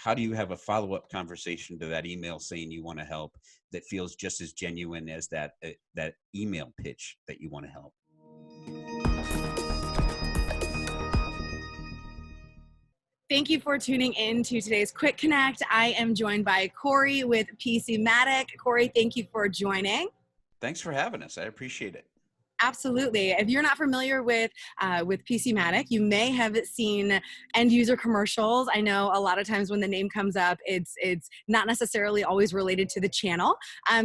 how do you have a follow-up conversation to that email saying you want to help that feels just as genuine as that email pitch that you want to help? Thank you for tuning in to today's Quick Connect. I am joined by Corey with PCMATIC. Corey, thank you for joining. Thanks for having us. I appreciate it. Absolutely. If you're not familiar with PCMATIC, you may have seen end user commercials. I know a lot of times when the name comes up, it's not necessarily always related to the channel.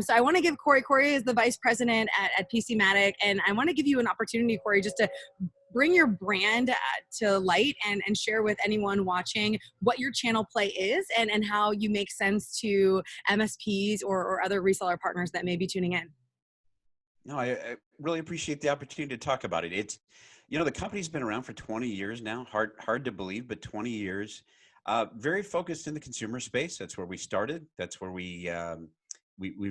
So I want to give Corey. Corey is the vice president at PCMATIC, and I want to give you an opportunity, Corey, just to bring your brand to light and share with anyone watching what your channel play is and how you make sense to MSPs or other reseller partners that may be tuning in. No, I really appreciate the opportunity to talk about it. It's, the company's been around for 20 years now. Hard to believe, but 20 years. Very focused in the consumer space. That's where we started. That's where we've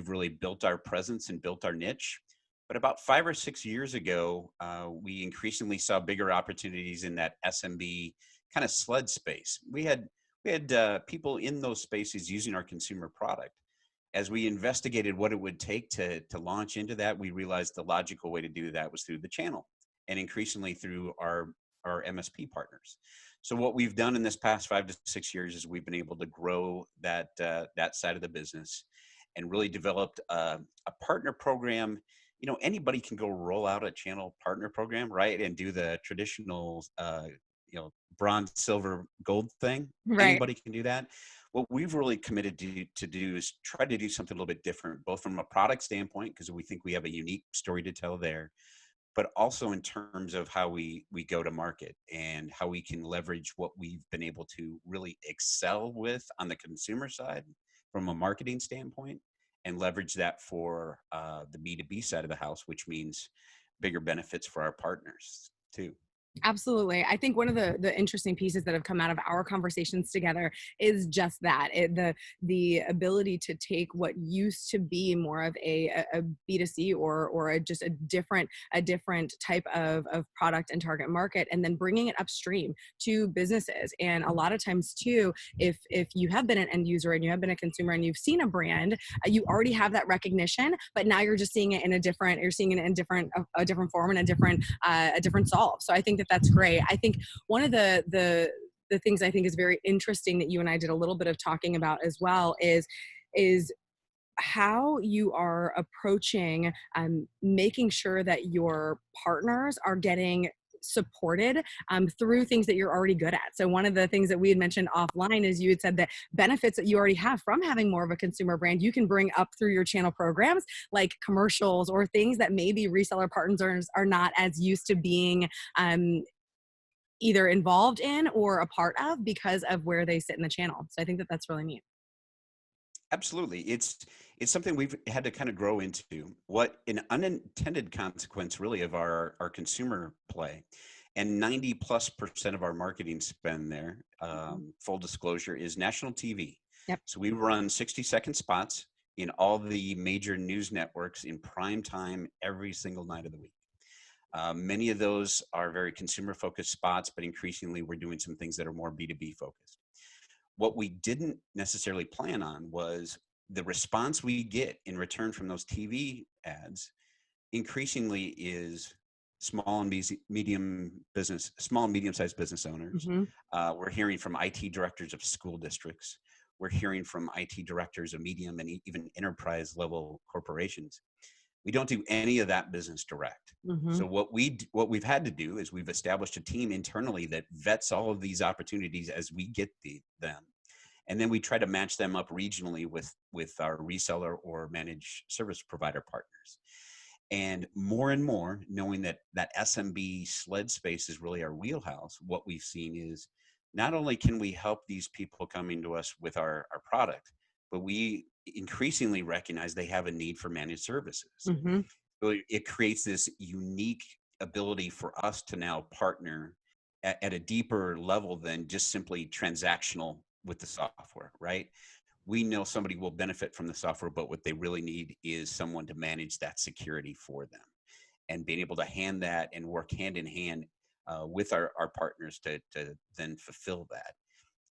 really built our presence and built our niche. But about 5 or 6 years ago, we increasingly saw bigger opportunities in that SMB kind of sled space. We had people in those spaces using our consumer product. As we investigated what it would take to launch into that, we realized the logical way to do that was through the channel and increasingly through our MSP partners. So what we've done in this past 5 to 6 years is we've been able to grow that side of the business and really developed a partner program. Anybody can go roll out a channel partner program, right? And do the traditional, bronze, silver, gold thing. Right. Anybody can do that. What we've really committed to do is try to do something a little bit different, both from a product standpoint, because we think we have a unique story to tell there, but also in terms of how we go to market and how we can leverage what we've been able to really excel with on the consumer side from a marketing standpoint and leverage that for the B2B side of the house, which means bigger benefits for our partners too. Absolutely. I think one of the interesting pieces that have come out of our conversations together is just that the ability to take what used to be more of a B2C or just a different type of product and target market, and then bringing it upstream to businesses. And a lot of times too, if you have been an end user and you have been a consumer and you've seen a brand, you already have that recognition, but now you're just seeing it in a different form and a different solve. So I think that's great. I think one of the things I think is very interesting that you and I did a little bit of talking about as well is how you are approaching making sure that your partners are getting supported through things that you're already good at. So one of the things that we had mentioned offline is you had said that benefits that you already have from having more of a consumer brand, you can bring up through your channel programs, like commercials or things that maybe reseller partners are not as used to being either involved in or a part of because of where they sit in the channel. So I think that that's really neat. Absolutely. It's something we've had to kind of grow into. What an unintended consequence really of our consumer play, and 90+% of our marketing spend there, full disclosure, is national TV. Yep. So we run 60-second spots in all the major news networks in prime time every single night of the week. Many of those are very consumer focused spots, but increasingly we're doing some things that are more B2B focused. What we didn't necessarily plan on was the response we get in return from those TV ads increasingly is small and medium-sized business owners. Mm-hmm. We're hearing from IT directors of school districts. We're hearing from IT directors of medium and even enterprise level corporations. We don't do any of that business direct. Mm-hmm. So what we've had to do is we've established a team internally that vets all of these opportunities as we get them. And then we try to match them up regionally with our reseller or managed service provider partners. And more, knowing that SMB sled space is really our wheelhouse, what we've seen is not only can we help these people coming to us with our product, but we increasingly recognize they have a need for managed services. Mm-hmm. So it creates this unique ability for us to now partner at a deeper level than just simply transactional with the software, right? We know somebody will benefit from the software, but what they really need is someone to manage that security for them, and being able to hand that and work hand in hand with our partners to then fulfill that.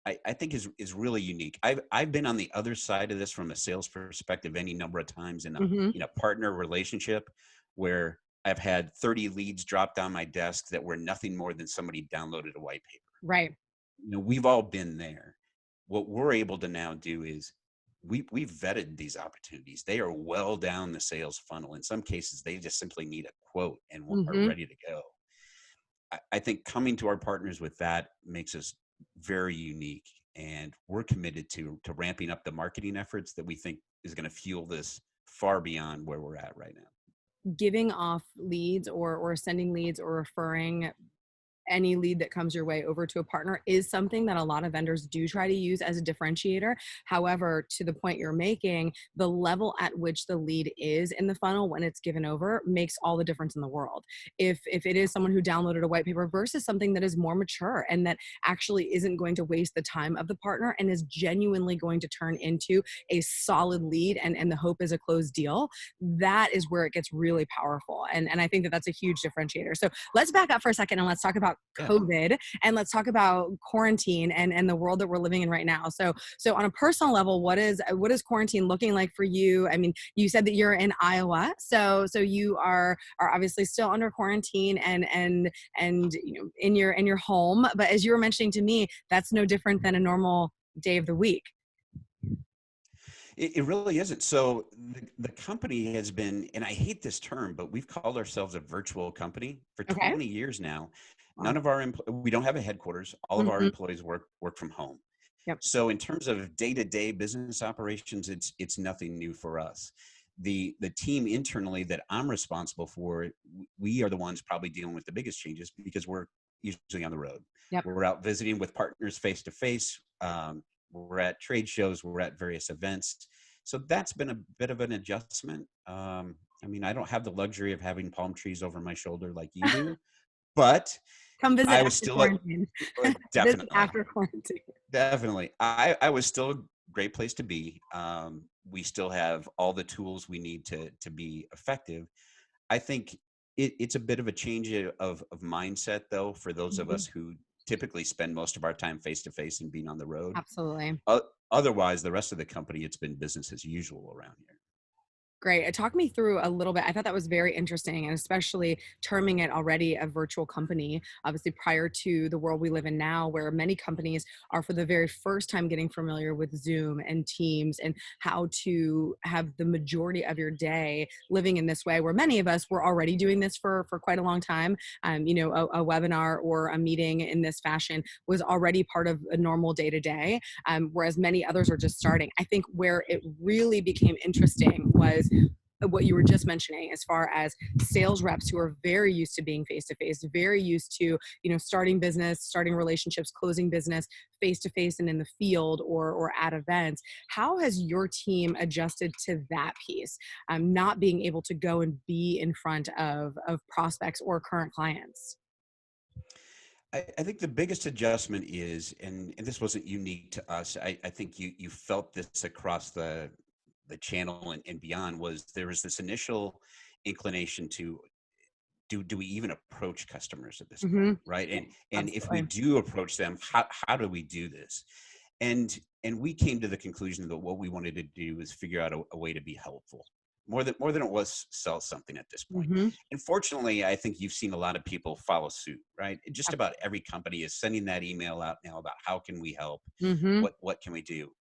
I think is really unique. I've been on the other side of this from a sales perspective any number of times Hmm. in a partner relationship where I've had 30 leads dropped on my desk that were nothing more than somebody downloaded a white paper. Right. We've all been there. What we're able to now do is we've vetted these opportunities. They are well down the sales funnel. In some cases, they just simply need a quote and are Hmm. ready to go. I think coming to our partners with that makes us very unique, and we're committed to ramping up the marketing efforts that we think is going to fuel this far beyond where we're at right now. Giving off leads or sending leads or referring any lead that comes your way over to a partner is something that a lot of vendors do try to use as a differentiator. However, to the point you're making, the level at which the lead is in the funnel when it's given over makes all the difference in the world. If it is someone who downloaded a white paper versus something that is more mature and that actually isn't going to waste the time of the partner and is genuinely going to turn into a solid lead and the hope is a closed deal, that is where it gets really powerful. And I think that that's a huge differentiator. So let's back up for a second and let's talk about Yeah. COVID and let's talk about quarantine and the world that we're living in right now. So on a personal level, what is quarantine looking like for you? I mean, you said that you're in Iowa, so you are obviously still under quarantine and in your home. But as you were mentioning to me, that's no different than a normal day of the week. It really isn't. So the company has been, and I hate this term, but we've called ourselves a virtual company for Okay. 20 years now. Wow. None of our we don't have a headquarters. All of our Hmm. employees work from home. Yep. So in terms of day-to-day business operations, it's nothing new for us. The team internally that I'm responsible for, we are the ones probably dealing with the biggest changes because we're usually on the road. Yep. We're out visiting with partners face to face. We're at trade shows. We're at various events. So that's been a bit of an adjustment. I mean, I don't have the luxury of having palm trees over my shoulder like you do, but Come visit I was after still quarantine. Visit definitely. after quarantine. Definitely. I was still a great place to be. We still have all the tools we need to be effective. I think it's a bit of a change of mindset, though, for those of Mhm. us who typically spend most of our time face to face and being on the road. Absolutely. Otherwise, the rest of the company, it's been business as usual around here. Great. Talk me through a little bit. I thought that was very interesting, and especially terming it already a virtual company, obviously prior to the world we live in now, where many companies are for the very first time getting familiar with Zoom and Teams and how to have the majority of your day living in this way, where many of us were already doing this for quite a long time. A webinar or a meeting in this fashion was already part of a normal day to day, whereas many others are just starting. I think where it really became interesting was what you were just mentioning as far as sales reps who are very used to being face to face, very used to starting business, starting relationships, closing business face to face and in the field or at events. How has your team adjusted to that piece, not being able to go and be in front of prospects or current clients? I think the biggest adjustment is, and this wasn't unique to us. I think you felt this across the channel and beyond. Was there was this initial inclination to do we even approach customers at this point, Hmm. right? Yeah, And if we absolutely. do approach them, how do we do this? And we came to the conclusion that what we wanted to do is figure out a way to be helpful more than it was sell something at this point. Hmm. And fortunately, I think you've seen a lot of people follow suit, right? Just about every company is sending that email out now about how can we help, Hmm. what can we do.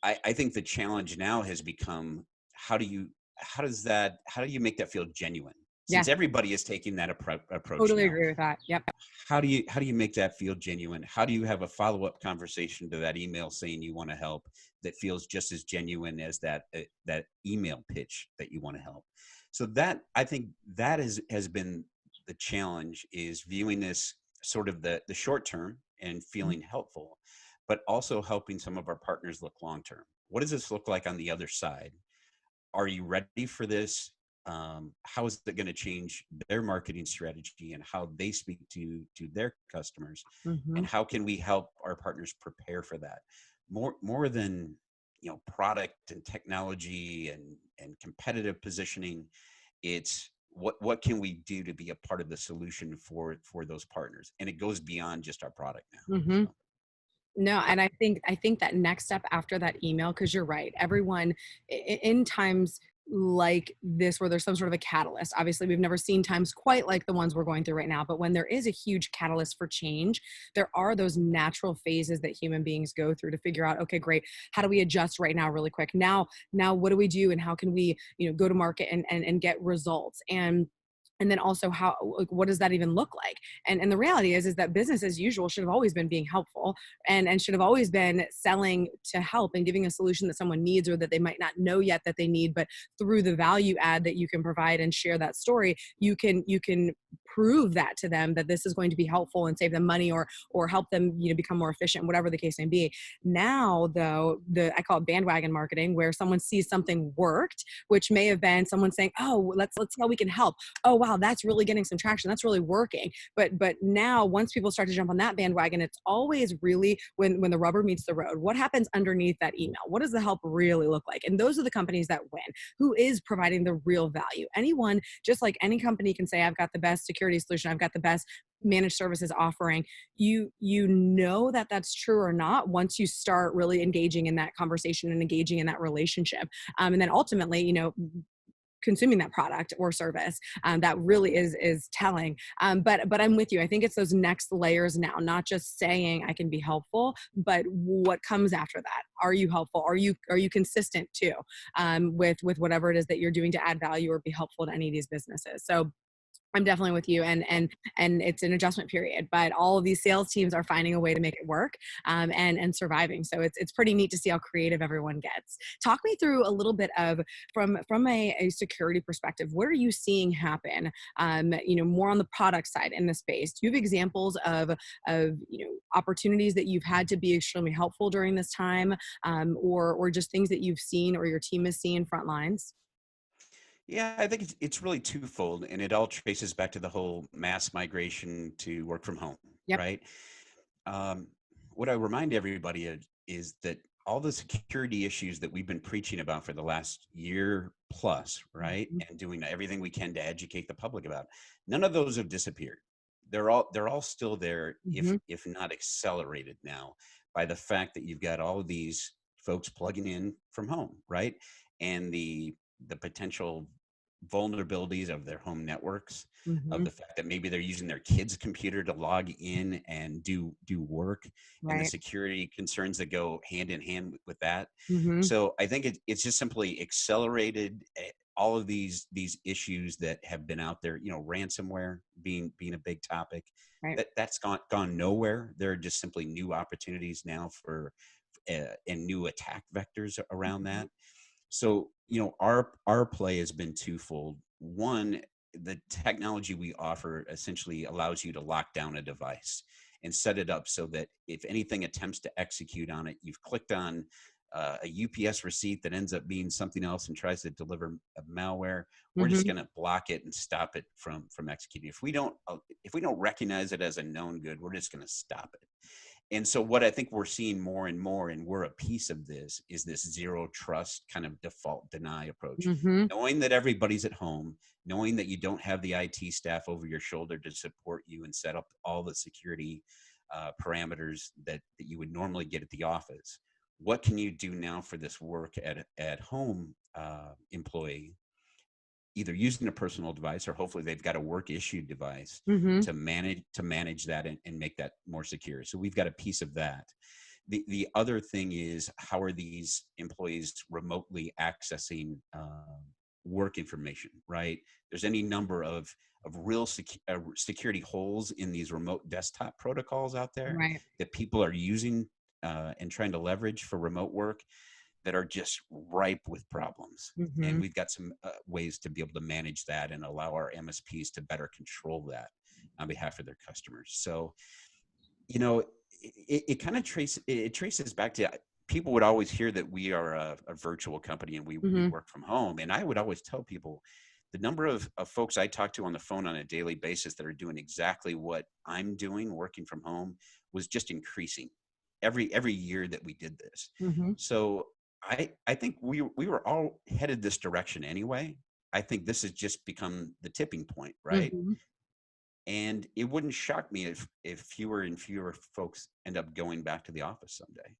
I think the challenge now has become how do you how do you make that feel genuine? Yeah, Since everybody is taking that approach totally now, agree with that. Yep. how do you make that feel genuine? How do you have a follow-up conversation to that email saying you want to help that feels just as genuine as that email pitch that you want to help? So that I think that has been the challenge, is viewing this sort of the short term and feeling helpful, but also helping some of our partners look long term. What does this look like on the other side? Are you ready for this? How is it going to change their marketing strategy and how they speak to their customers? Hmm. And how can we help our partners prepare for that? More than product and technology and competitive positioning, it's what can we do to be a part of the solution for those partners? And it goes beyond just our product now. Hmm. So No, and I think that next step after that email, because you're right, everyone in times like this where there's some sort of a catalyst. Obviously, we've never seen times quite like the ones we're going through right now, but when there is a huge catalyst for change, there are those natural phases that human beings go through to figure out, okay, great, how do we adjust right now really quick? Now what do we do and how can we, go to market and get results? And then also how, like, what does that even look like? And the reality is that business as usual should have always been being helpful, and should have always been selling to help and giving a solution that someone needs or that they might not know yet that they need, but through the value add that you can provide and share that story, you can prove that to them that this is going to be helpful and save them money, or help them, become more efficient, whatever the case may be. Now though, I call it bandwagon marketing, where someone sees something worked, which may have been someone saying, oh, let's see how we can help. Oh wow, that's really getting some traction, that's really working. But now once people start to jump on that bandwagon, it's always really when the rubber meets the road, what happens underneath that email, what does the help really look like? And those are the companies that win. Who is providing the real value? Anyone, just like any company can say, I've got the best security solution, I've got the best managed services offering. You know that that's true or not once you start really engaging in that conversation and engaging in that relationship. And then ultimately, consuming that product or service, that really is telling. But I'm with you. I think it's those next layers now, not just saying I can be helpful, but what comes after that. Are you helpful? Are you consistent too, with whatever it is that you're doing to add value or be helpful to any of these businesses? So I'm definitely with you, and it's an adjustment period, but all of these sales teams are finding a way to make it work, and surviving. So it's pretty neat to see how creative everyone gets. Talk me through a little bit of from a security perspective. What are you seeing happen? More on the product side in the space. Do you have examples of opportunities that you've had to be extremely helpful during this time, or just things that you've seen or your team has seen front lines? Yeah, I think it's really twofold, and it all traces back to the whole mass migration to work from home, Yep. right? Um, what I remind everybody of is that all the security issues that we've been preaching about for the last year plus, right, Mhm. and doing everything we can to educate the public about, none of those have disappeared. They're all still there, Mhm. if not accelerated now by the fact that you've got all of these folks plugging in from home, right, and the potential vulnerabilities of their home networks, of Mhm. the fact that maybe they're using their kid's computer to log in and do work, and the Right. security concerns that go hand in hand with that. Mhm. So I think it's just simply accelerated all of these issues that have been out there. Ransomware being a big topic. Right. That's gone nowhere. There are just simply new opportunities now for and new attack vectors around Mhm. that. So, our play has been twofold. One, the technology we offer essentially allows you to lock down a device and set it up so that if anything attempts to execute on it, you've clicked on a UPS receipt that ends up being something else and tries to deliver a malware. We're just Mhm. going to block it and stop it from executing. If we don't recognize it as a known good, we're just going to stop it. And so what I think we're seeing more and more, and we're a piece of this, is this zero trust kind of default deny approach. Mhm. Knowing that everybody's at home, knowing that you don't have the IT staff over your shoulder to support you and set up all the security parameters that you would normally get at the office. What can you do now for this work at home employee, either using a personal device or hopefully they've got a work issued device Mhm. to manage that and make that more secure. So we've got a piece of that. The other thing is, how are these employees remotely accessing work information, right? There's any number of real security holes in these remote desktop protocols out there Right. that people are using and trying to leverage for remote work, that are just ripe with problems. And Mhm. we've got some ways to be able to manage that and allow our MSPs to better control that on behalf of their customers. So, you know, it kind of traces back to, people would always hear that we are a virtual company and we Mhm. work from home. And I would always tell people, the number of folks I talk to on the phone on a daily basis that are doing exactly what I'm doing, working from home, was just increasing every year that we did this. Mhm. So I think we were all headed this direction anyway. I think this has just become the tipping point, right? Mhm. And it wouldn't shock me if fewer and fewer folks end up going back to the office someday,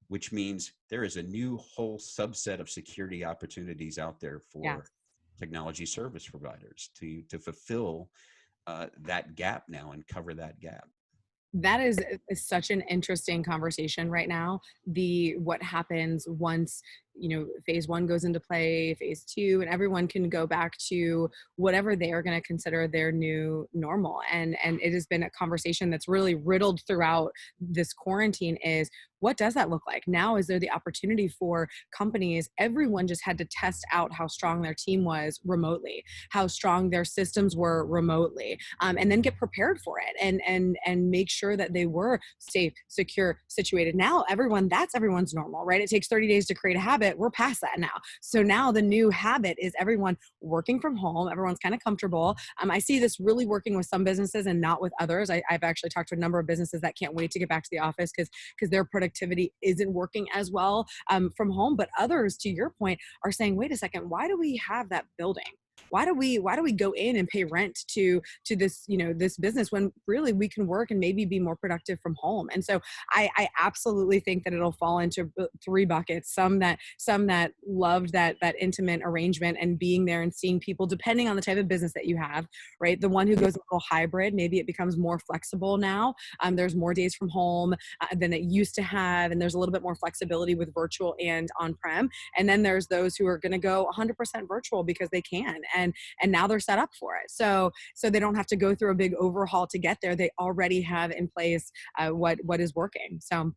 which means there is a new whole subset of security opportunities out there Yeah. for technology service providers to fulfill that gap now and cover that gap. That is such an interesting conversation right now. The what happens once, phase one goes into play, phase two, and everyone can go back to whatever they are going to consider their new normal. And it has been a conversation that's really riddled throughout this quarantine is, what does that look like? Now is there the opportunity for companies? Everyone just had to test out how strong their team was remotely, how strong their systems were remotely, and then get prepared for it, and make sure that they were safe, secure, situated. Now that's everyone's normal, right? It takes 30 days to create a habit. We're past that now. So now the new habit is everyone working from home. Everyone's kind of comfortable. I see this really working with some businesses and not with others. I've actually talked to a number of businesses that can't wait to get back to the office because their productivity isn't working as well from home. But others, to your point, are saying, wait a second, why do we have that building? Why do we go in and pay rent to this, this business, when really we can work and maybe be more productive from home? And so I absolutely think that it'll fall into three buckets. Some that loved that intimate arrangement and being there and seeing people, depending on the type of business that you have, right? The one who goes a little hybrid, maybe it becomes more flexible now. There's more days from home than it used to have, and there's a little bit more flexibility with virtual and on-prem. And then there's those who are going to go 100% virtual because they can, and now they're set up for it. So they don't have to go through a big overhaul to get there. They already have in place what is working. So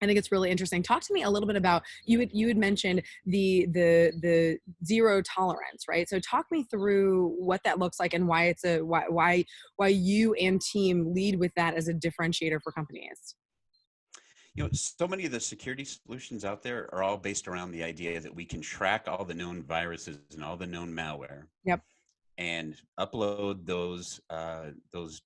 I think it's really interesting. Talk to me a little bit about, you had mentioned the zero tolerance, right? So talk me through what that looks like and why why you and team lead with that as a differentiator for companies. So many of the security solutions out there are all based around the idea that we can track all the known viruses and all the known malware Yep. and upload those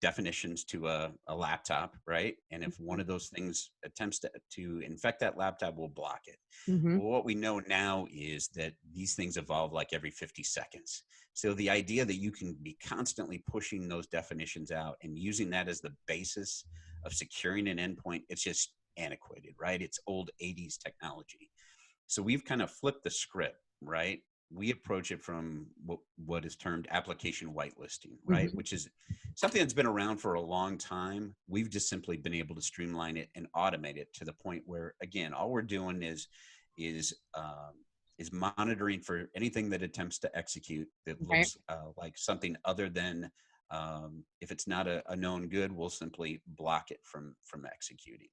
definitions to a laptop, right? And if one of those things attempts to infect that laptop, we'll block it. Mm-hmm. Well, what we know now is that these things evolve like every 50 seconds. So the idea that you can be constantly pushing those definitions out and using that as the basis of securing an endpoint, it's just antiquated, right? It's old 80s technology. So we've kind of flipped the script, right? We approach it from what is termed application whitelisting, right? Mm-hmm. Which is something that's been around for a long time. We've just simply been able to streamline it and automate it to the point where, again, all we're doing is monitoring for anything that attempts to execute that Right. looks like something other than, if it's not a known good, we'll simply block it from executing.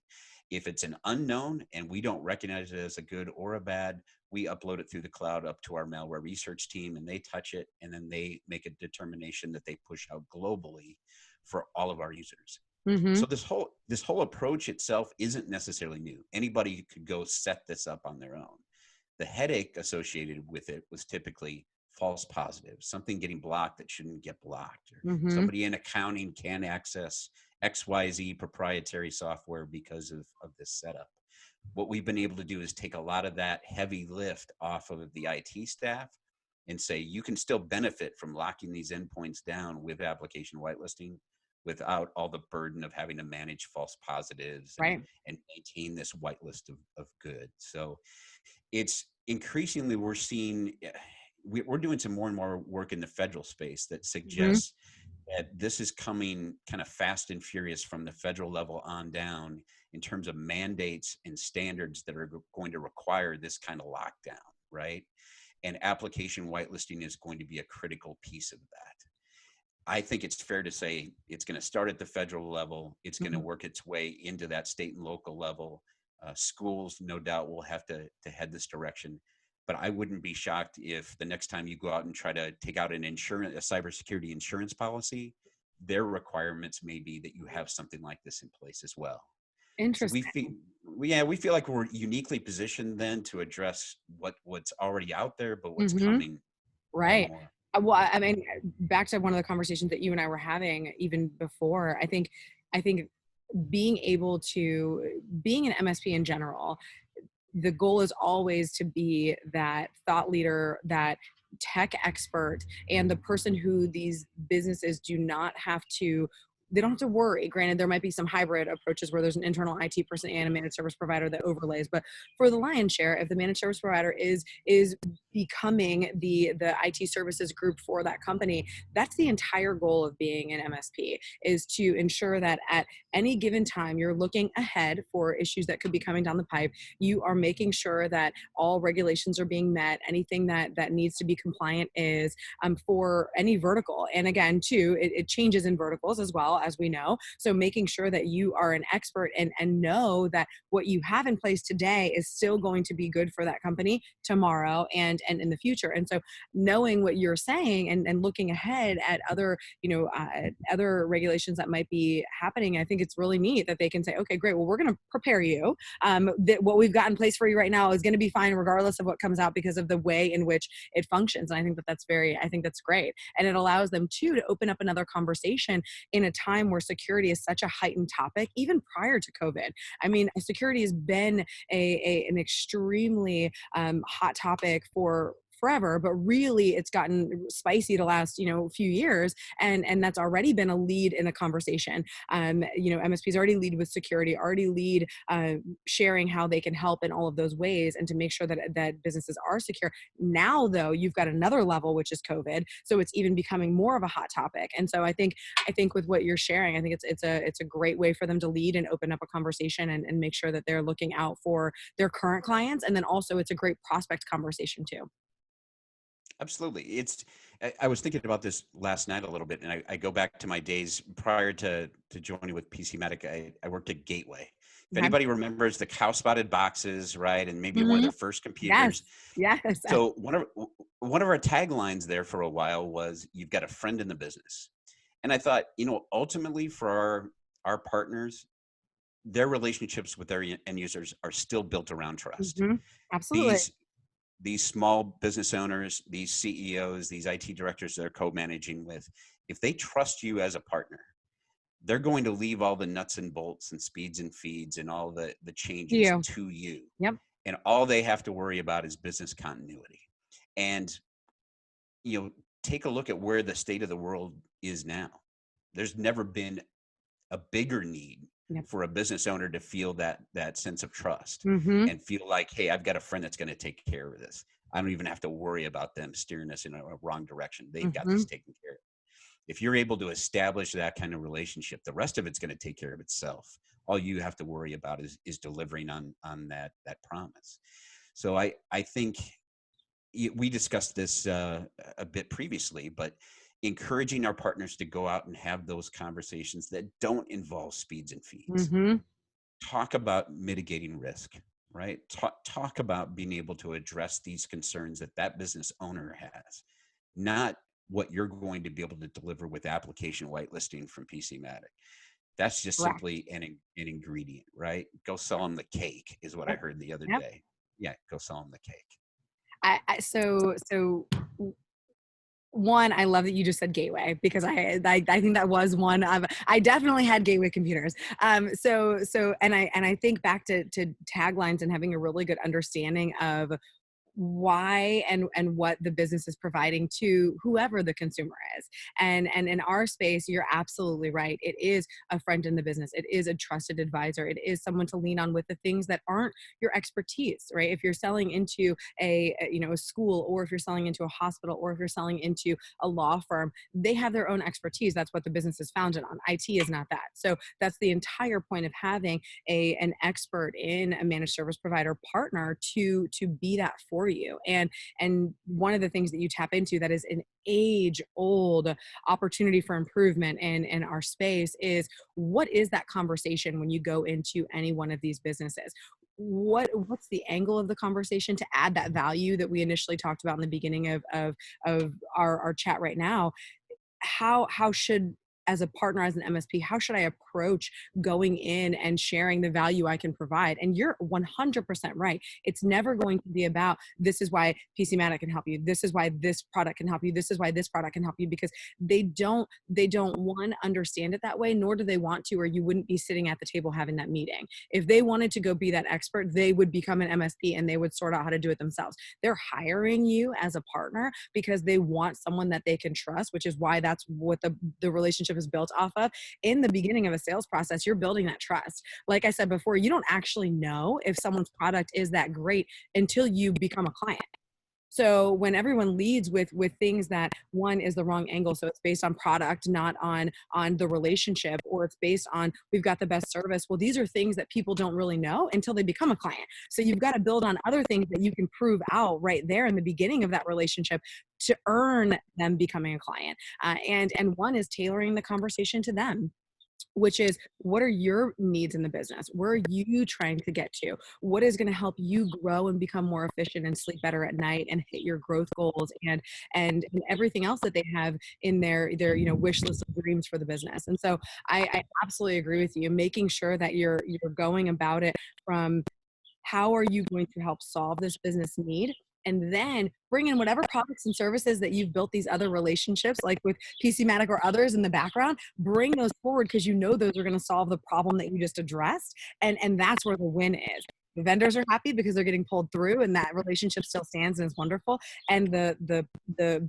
If it's an unknown and we don't recognize it as a good or a bad, we upload it through the cloud up to our malware research team, and they touch it, and then they make a determination that they push out globally for all of our users. Mm-hmm. So this whole approach itself isn't necessarily new. Anybody could go set this up on their own. The headache associated with it was typically false positives, something getting blocked that shouldn't get blocked, or Mm-hmm. somebody in accounting can access XYZ proprietary software because of this setup. What we've been able to do is take a lot of that heavy lift off of the IT staff and say, you can still benefit from locking these endpoints down with application whitelisting without all the burden of having to manage false positives Right. and maintain this whitelist of good. So it's increasingly, we're seeing, we're doing some more and more work in the federal space that Mm-hmm. suggests that this is coming kind of fast and furious from the federal level on down in terms of mandates and standards that are going to require this kind of lockdown, right? And application whitelisting is going to be a critical piece of that. I think it's fair to say it's going to start at the federal level. It's going to Mm-hmm. work its way into that state and local level. Schools, no doubt, will have to head this direction. But I wouldn't be shocked if the next time you go out and try to take out a cybersecurity insurance policy, their requirements may be that you have something like this in place as well. So Interesting. we feel like we're uniquely positioned then to address what's already out there, but what's Mm-hmm. coming more and Right. more. Well, I mean, back to one of the conversations that you and I were having even before, I think being an MSP in general, the goal is always to be that thought leader, that tech expert and the person who these businesses do not have to, they don't have to worry. Granted, there might be some hybrid approaches where there's an internal IT person and a managed service provider that overlays. But for the lion's share, if the managed service provider is becoming the IT services group for that company, that's the entire goal of being an MSP, is to ensure that at any given time you're looking ahead for issues that could be coming down the pipe. You are making sure that all regulations are being met. Anything that needs to be compliant is, for any vertical. And again, too, it changes in verticals as well, as we know. So making sure that you are an expert and know that what you have in place today is still going to be good for that company tomorrow and in the future. And so knowing what you're saying and looking ahead at other, other regulations that might be happening, I think it's really neat that they can say, okay, great, well, we're going to prepare you. That what we've got in place for you right now is going to be fine regardless of what comes out, because of the way in which it functions. And I think I think that's great. And it allows them too to open up another conversation in a time where security is such a heightened topic, even prior to COVID. I mean, security has been an extremely hot topic for forever, but really it's gotten spicy the last few years, and that's already been a lead in a conversation. MSPs already lead with security, already lead sharing how they can help in all of those ways, and to make sure that businesses are secure. Now though, you've got another level, which is COVID, so it's even becoming more of a hot topic. And so I think with what you're sharing, I think it's a great way for them to lead and open up a conversation and make sure that they're looking out for their current clients, and then also it's a great prospect conversation too. Absolutely. I was thinking about this last night a little bit, and I go back to my days prior to joining with PCMATIC. I worked at Gateway. If Okay. anybody remembers the cow spotted boxes, right? And maybe one of Mhm. their first computers. Yes. So one of our taglines there for a while was, "You've got a friend in the business." And I thought, ultimately for our partners, their relationships with their end users are still built around trust. Mhm. Absolutely. These these small business owners, these CEOs, these IT directors they're co-managing with, if they trust you as a partner, they're going to leave all the nuts and bolts and speeds and feeds and all the changes You. to you. Yep. And all they have to worry about is business continuity. And, you know, take a look at where the state of the world is now. There's never been a bigger need Yep. for a business owner to feel that sense of trust Mhm. and feel like, hey, I've got a friend that's going to take care of this. I don't even have to worry about them steering us in a wrong direction. They've got this Mhm. taken care of. If you're able to establish that kind of relationship, the rest of it's going to take care of itself. All you have to worry about is delivering on that promise. So I think we discussed this a bit previously, but encouraging our partners to go out and have those conversations that don't involve speeds and feeds. Mhm. Talk about mitigating risk, right? Talk about being able to address these concerns that business owner has, not what you're going to be able to deliver with application whitelisting from PCMATIC. That's just Correct. simply an ingredient, right? Go sell them the cake is what I Yep. heard the other Yep. day. Yeah, go sell them the cake. So one, I love that you just said Gateway, because I think that was one of, I definitely had Gateway computers. And I think back to taglines and having a really good understanding of why and what the business is providing to whoever the consumer is. And in our space, you're absolutely right. It is a friend in the business. It is a trusted advisor. It is someone to lean on with the things that aren't your expertise, right? If you're selling into a school, or if you're selling into a hospital, or if you're selling into a law firm, they have their own expertise. That's what the business is founded on. IT is not that. So that's the entire point of having an expert in a managed service provider partner to be that for you. And one of the things that you tap into that is an age old opportunity for improvement in our space is, what is that conversation when you go into any one of these businesses? What's the angle of the conversation to add that value that we initially talked about in the beginning of our chat right now? How should as a partner, as an MSP, how should I approach going in and sharing the value I can provide? And you're 100% right. It's never going to be about, this is why PCMATIC can help you. This is why this product can help you. This is why this product can help you, because they don't one, understand it that way, nor do they want to, or you wouldn't be sitting at the table having that meeting. If they wanted to go be that expert, they would become an MSP and they would sort out how to do it themselves. They're hiring you as a partner because they want someone that they can trust, which is why that's what the relationship is built off of. In the beginning of a sales process, you're building that trust. Like I said before, you don't actually know if someone's product is that great until you become a client. So when everyone leads with things that, one, is the wrong angle, so it's based on product, not on the relationship, or it's based on, we've got the best service. Well, these are things that people don't really know until they become a client. So you've got to build on other things that you can prove out right there in the beginning of that relationship to earn them becoming a client. And one is tailoring the conversation to them, which is, what are your needs in the business? Where are you trying to get to? What is going to help you grow and become more efficient and sleep better at night and hit your growth goals and everything else that they have in their wish list of dreams for the business. And so I absolutely agree with you, making sure that you're going about it from, how are you going to help solve this business need? And then bring in whatever products and services that you've built these other relationships, like with PCMatic or others in the background, bring those forward, because you know those are going to solve the problem that you just addressed. And that's where the win is. The vendors are happy because they're getting pulled through and that relationship still stands and is wonderful. And the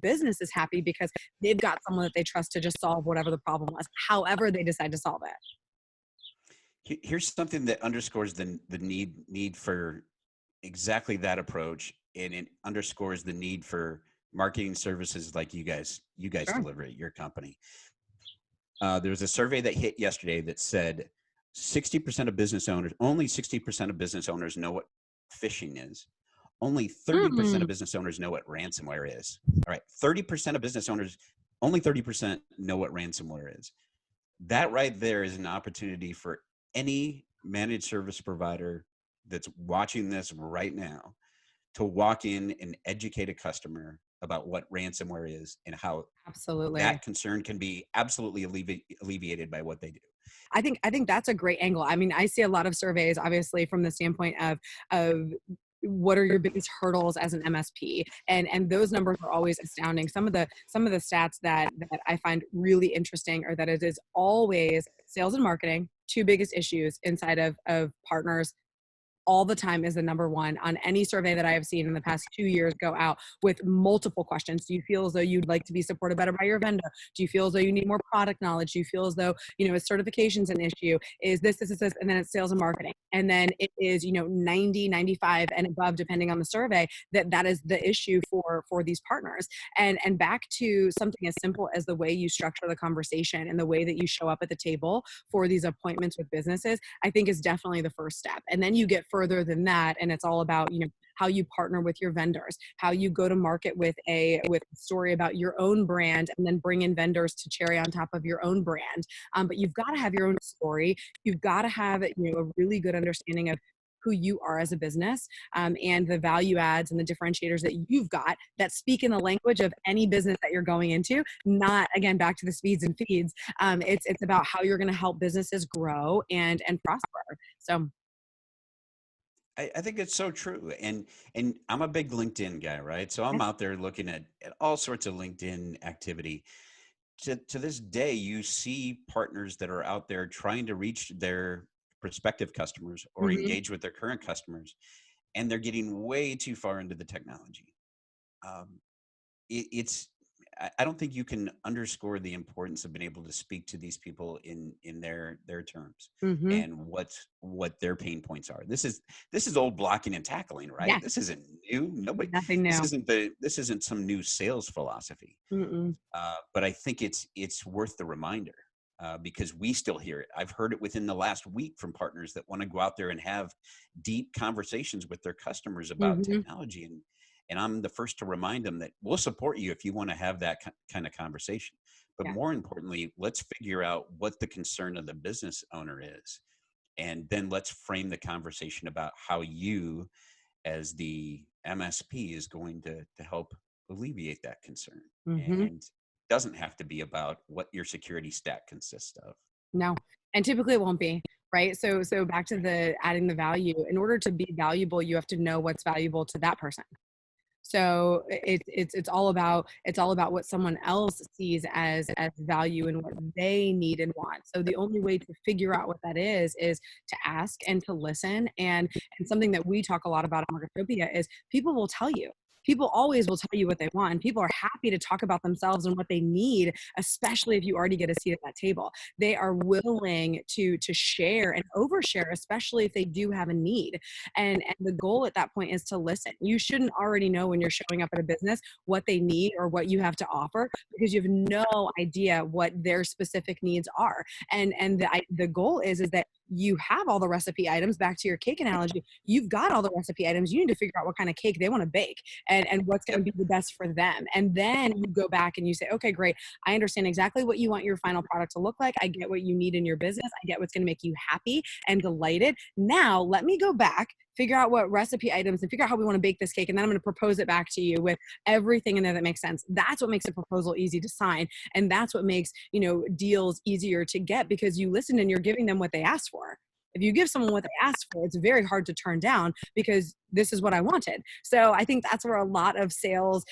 business is happy because they've got someone that they trust to just solve whatever the problem was, however they decide to solve it. Here's something that underscores the need for exactly that approach, and it underscores the need for marketing services like you guys Sure. deliver at your company. There was a survey that hit yesterday that said 60% of business owners, only 60% of business owners know what phishing is. Only 30% Mm. of business owners know what ransomware is. All right, 30% of business owners, only 30% know what ransomware is. That right there is an opportunity for any managed service provider that's watching this right now to walk in and educate a customer about what ransomware is and how Absolutely. that concern can be absolutely alleviated by what they do. I think that's a great angle. I mean, I see a lot of surveys, obviously, from the standpoint of what are your biggest hurdles as an MSP, and those numbers are always astounding. Some of the stats that I find really interesting are that it is always sales and marketing, two biggest issues inside of partners all the time, is the number one on any survey that I have seen in the past 2 years go out with multiple questions. Do you feel as though you'd like to be supported better by your vendor? Do you feel as though you need more product knowledge? Do you feel as though, is certifications an issue? Is this, and then it's sales and marketing. And then it is, 90, 95 and above, depending on the survey, that is the issue for these partners. And back to something as simple as the way you structure the conversation and the way that you show up at the table for these appointments with businesses, I think is definitely the first step. And then you get further than that, and it's all about, how you partner with your vendors, how you go to market with a story about your own brand, and then bring in vendors to cherry on top of your own brand. But you've got to have your own story. You've got to have, a really good understanding of who you are as a business, and the value adds and the differentiators that you've got that speak in the language of any business that you're going into. Not, again, back to the speeds and feeds. It's about how you're going to help businesses grow and prosper. So I think it's so true. And I'm a big LinkedIn guy, right? So I'm yeah. out there looking at all sorts of LinkedIn activity. To this day, you see partners that are out there trying to reach their prospective customers or Mhm. engage with their current customers, and they're getting way too far into the technology. Um, it's I don't think you can underscore the importance of being able to speak to these people in their terms Mhm. and what their pain points are. This is old blocking and tackling, right? Yes. This isn't new. Nobody. Nothing This new. isn't this isn't some new sales philosophy. Mm-mm. But I think it's worth the reminder, because we still hear it. I've heard it within the last week from partners that want to go out there and have deep conversations with their customers about Mhm. technology, and I'm the first to remind them that we'll support you if you want to have that kind of conversation. But Yeah. more importantly, let's figure out what the concern of the business owner is, and then let's frame the conversation about how you, as the MSP, is going to help alleviate that concern. Mhm. And doesn't have to be about what your security stack consists of. No, and typically it won't be, right? So back to the adding the value. In order to be valuable, you have to know what's valuable to that person. So it's all about what someone else sees as value and what they need and want. So the only way to figure out what that is to ask and to listen. And something that we talk a lot about at Marketopia is people will tell you. People always will tell you what they want. And people are happy to talk about themselves and what they need, especially if you already get a seat at that table. They are willing to share and overshare, especially if they do have a need. And the goal at that point is to listen. You shouldn't already know when you're showing up at a business what they need or what you have to offer, because you have no idea what their specific needs are. And the goal is that you have all the recipe items. Back to your cake analogy, you've got all the recipe items. You need to figure out what kind of cake they want to bake and what's going to be the best for them. And then you go back and you say, okay, great. I understand exactly what you want your final product to look like. I get what you need in your business. I get what's going to make you happy and delighted. Now let me go back, figure out what recipe items and figure out how we want to bake this cake. And then I'm going to propose it back to you with everything in there that makes sense. That's what makes a proposal easy to sign. And that's what makes, deals easier to get, because you listen and you're giving them what they asked for. If you give someone what they asked for, it's very hard to turn down, because this is what I wanted. So I think that's where a lot of sales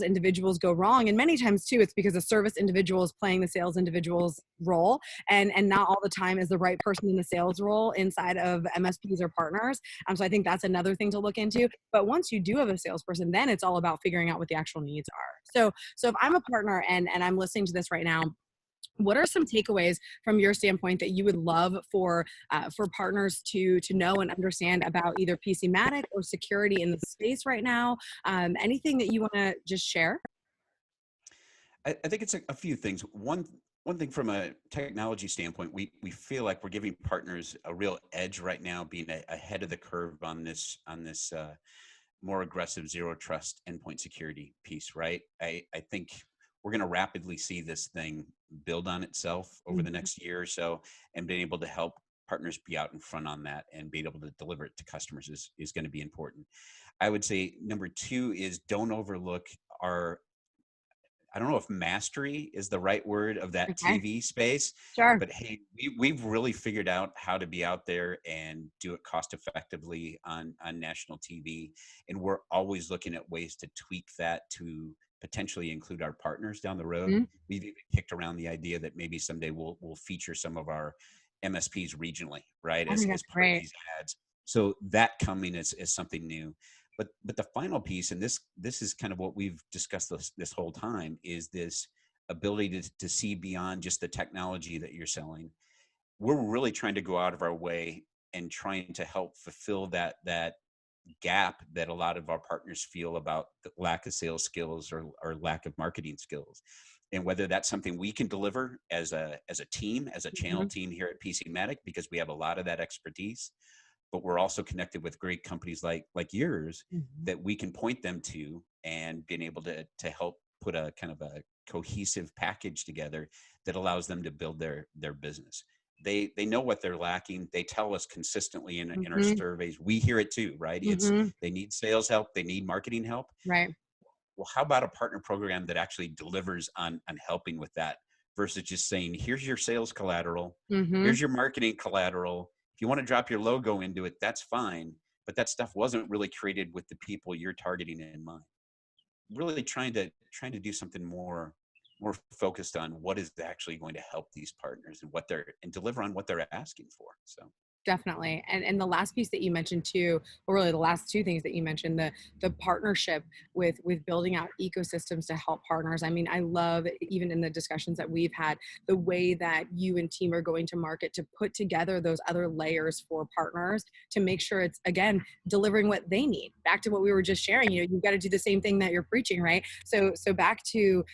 individuals go wrong. And many times too, it's because a service individual is playing the sales individual's role, and not all the time is the right person in the sales role inside of MSPs or partners. So I think that's another thing to look into. But once you do have a salesperson, then it's all about figuring out what the actual needs are. So if I'm a partner and I'm listening to this right now, what are some takeaways from your standpoint that you would love for partners to know and understand about either PCMATIC or security in the space right now? Anything that you want to just share? I think it's a few things. One thing from a technology standpoint, we feel like we're giving partners a real edge right now, being ahead of the curve on this more aggressive zero trust endpoint security piece, right? I think we're going to rapidly see this thing build on itself over the next year or so, and being able to help partners be out in front on that and being able to deliver it to customers is going to be important. I would say number two is don't overlook our, I don't know if mastery is the right word of that Okay, TV space, sure. but hey, we've really figured out how to be out there and do it cost effectively on national TV. And we're always looking at ways to tweak that to potentially include our partners down the road. Mhm. We've even kicked around the idea that maybe someday we'll feature some of our MSPs regionally, right, I think as that's part of great. these ads. So that coming is something new. But the final piece, and this is kind of what we've discussed this whole time, is this ability to see beyond just the technology that you're selling. We're really trying to go out of our way and trying to help fulfill that gap that a lot of our partners feel about the lack of sales skills or lack of marketing skills. And whether that's something we can deliver as a team, as a channel Mhm. team here at PCMatic, because we have a lot of that expertise, but we're also connected with great companies like yours Mhm. that we can point them to, and being able to help put a kind of a cohesive package together that allows them to build their business. They know what they're lacking. They tell us consistently in our Mhm. surveys. We hear it too, right? It's Mhm. they need sales help, they need marketing help. Right. Well, how about a partner program that actually delivers on helping with that, versus just saying, here's your sales collateral, Mhm. here's your marketing collateral. If you want to drop your logo into it, that's fine. But that stuff wasn't really created with the people you're targeting in mind. Really trying to do something more focused on what is actually going to help these partners and deliver on what they're asking for. So Definitely. And the last piece that you mentioned too, or really the last two things that you mentioned, the partnership with building out ecosystems to help partners. I mean, I love, even in the discussions that we've had, the way that you and team are going to market to put together those other layers for partners to make sure it's, again, delivering what they need. Back to what we were just sharing, you've got to do the same thing that you're preaching, right? So back to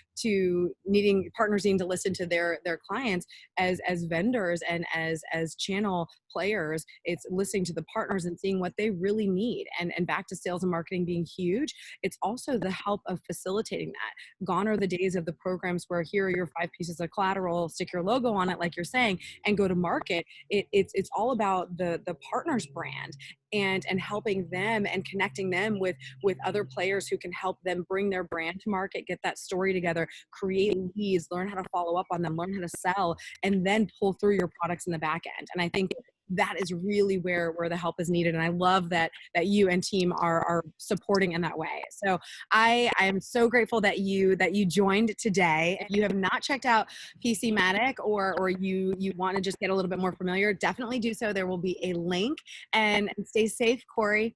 needing partners needing to listen to their clients as vendors and as channel players. buyers, it's listening to the partners and seeing what they really need. And back to sales and marketing being huge, it's also the help of facilitating that. Gone are the days of the programs where here are your 5 pieces of collateral, stick your logo on it, like you're saying, and go to market. It's all about the partner's brand and helping them and connecting them with other players who can help them bring their brand to market, get that story together, create leads, learn how to follow up on them, learn how to sell, and then pull through your products in the back end. And I think that is really where the help is needed. And I love that you and team are supporting in that way. So I am so grateful that you joined today. If you have not checked out PCMATIC, or you want to just get a little bit more familiar, definitely do so. There will be a link. And stay safe, Corey.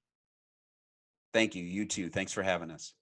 Thank you. You too. Thanks for having us.